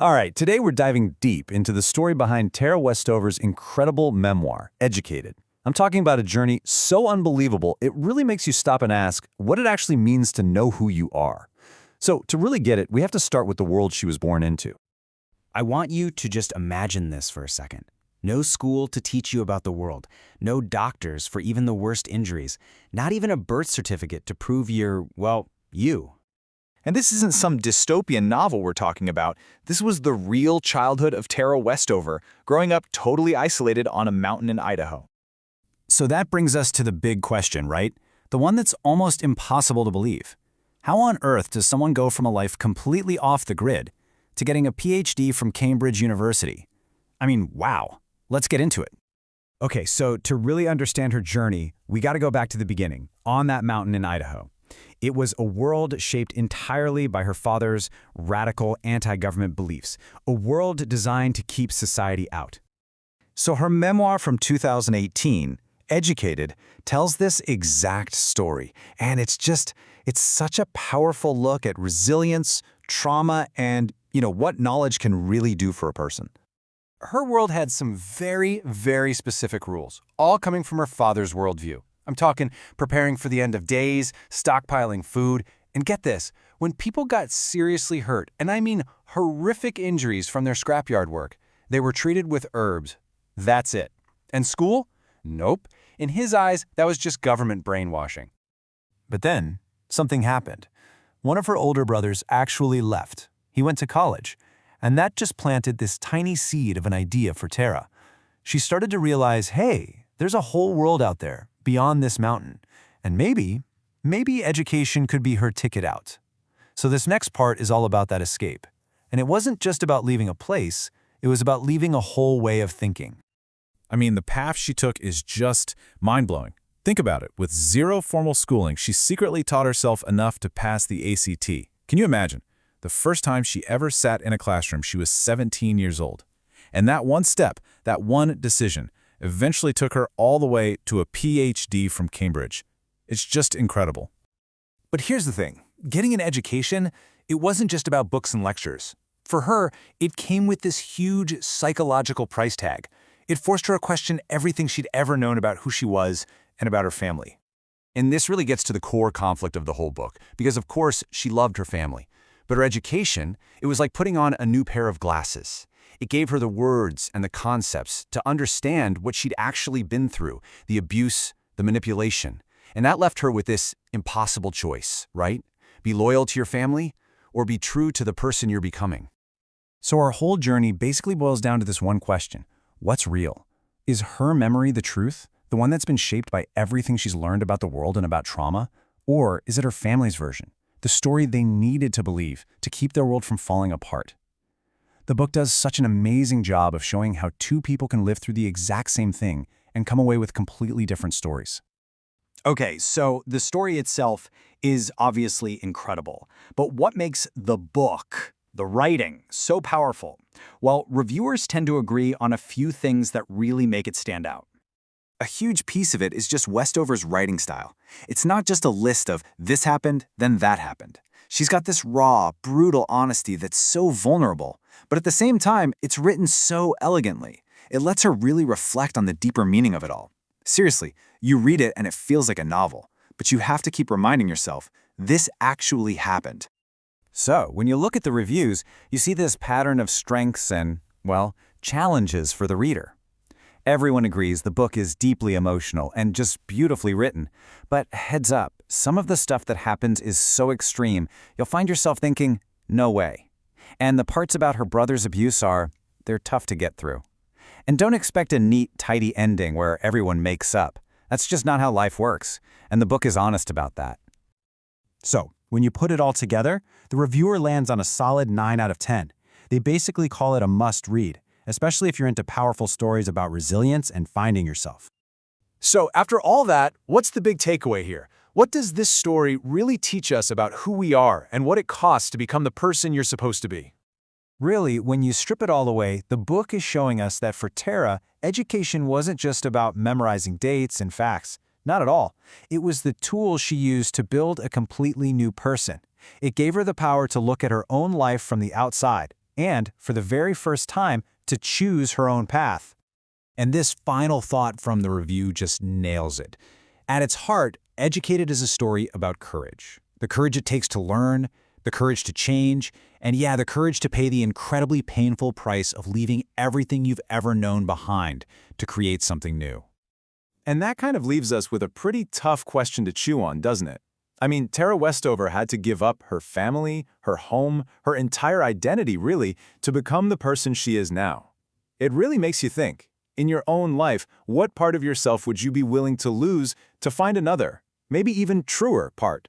All right, today we're diving deep into the story behind Tara Westover's incredible memoir, Educated. I'm talking about a journey so unbelievable, it really makes you stop and ask what it actually means to know who you are. So, to really get it, we have to start with the world she was born into. I want you to just imagine this for a second. No school to teach you about the world, no doctors for even the worst injuries, not even a birth certificate to prove you're, well, you. And this isn't some dystopian novel we're talking about. This was the real childhood of Tara Westover, growing up totally isolated on a mountain in Idaho. So that brings us to the big question, right? The one that's almost impossible to believe. How on earth does someone go from a life completely off the grid to getting a PhD from Cambridge University? I mean, wow. Let's get into it. Okay, so to really understand her journey, we got to go back to the beginning, on that mountain in Idaho. It was a world shaped entirely by her father's radical anti-government beliefs, a world designed to keep society out. So her memoir from 2018, Educated, tells this exact story. And it's such a powerful look at resilience, trauma, and, what knowledge can really do for a person. Her world had some very, very specific rules, all coming from her father's worldview. I'm talking preparing for the end of days, stockpiling food, and get this, when people got seriously hurt, and I mean horrific injuries from their scrapyard work, they were treated with herbs. That's it. And school? Nope. In his eyes, that was just government brainwashing. But then, something happened. One of her older brothers actually left. He went to college, and that just planted this tiny seed of an idea for Tara. She started to realize, hey, there's a whole world out there, beyond this mountain, and maybe education could be her ticket out. So this next part is all about that escape. And it wasn't just about leaving a place, it was about leaving a whole way of thinking. I mean, the path she took is just mind-blowing. Think about it. With zero formal schooling, she secretly taught herself enough to pass the ACT. Can you imagine? The first time she ever sat in a classroom, she was 17 years old. And that one step, that one decision, eventually took her all the way to a PhD from Cambridge. It's just incredible. But here's the thing. Getting an education, it wasn't just about books and lectures. For her, it came with this huge psychological price tag. It forced her to question everything she'd ever known about who she was and about her family. And this really gets to the core conflict of the whole book, because of course she loved her family. But her education, it was like putting on a new pair of glasses. It gave her the words and the concepts to understand what she'd actually been through, the abuse, the manipulation. And that left her with this impossible choice, right? Be loyal to your family or be true to the person you're becoming. So our whole journey basically boils down to this one question. What's real? Is her memory the truth, the one that's been shaped by everything she's learned about the world and about trauma? Or is it her family's version, the story they needed to believe to keep their world from falling apart? The book does such an amazing job of showing how two people can live through the exact same thing and come away with completely different stories. Okay, so the story itself is obviously incredible. But what makes the book, the writing, so powerful? Well, reviewers tend to agree on a few things that really make it stand out. A huge piece of it is just Westover's writing style. It's not just a list of this happened, then that happened. She's got this raw, brutal honesty that's so vulnerable, but at the same time, it's written so elegantly. It lets her really reflect on the deeper meaning of it all. Seriously, you read it and it feels like a novel, but you have to keep reminding yourself, this actually happened. So, when you look at the reviews, you see this pattern of strengths and, well, challenges for the reader. Everyone agrees the book is deeply emotional and just beautifully written. But heads up, some of the stuff that happens is so extreme, you'll find yourself thinking, no way. And the parts about her brother's abuse they're tough to get through. And don't expect a neat, tidy ending where everyone makes up. That's just not how life works, and the book is honest about that. So, when you put it all together, the reviewer lands on a solid 9 out of 10. They basically call it a must-read, especially if you're into powerful stories about resilience and finding yourself. So after all that, what's the big takeaway here? What does this story really teach us about who we are and what it costs to become the person you're supposed to be? Really, when you strip it all away, the book is showing us that for Tara, education wasn't just about memorizing dates and facts. Not at all. It was the tool she used to build a completely new person. It gave her the power to look at her own life from the outside, and, for the very first time, to choose her own path. And this final thought from the review just nails it. At its heart, Educated is a story about courage. The courage it takes to learn, the courage to change, and yeah, the courage to pay the incredibly painful price of leaving everything you've ever known behind to create something new. And that kind of leaves us with a pretty tough question to chew on, doesn't it? I mean, Tara Westover had to give up her family, her home, her entire identity, really, to become the person she is now. It really makes you think. In your own life, what part of yourself would you be willing to lose to find another, maybe even truer part?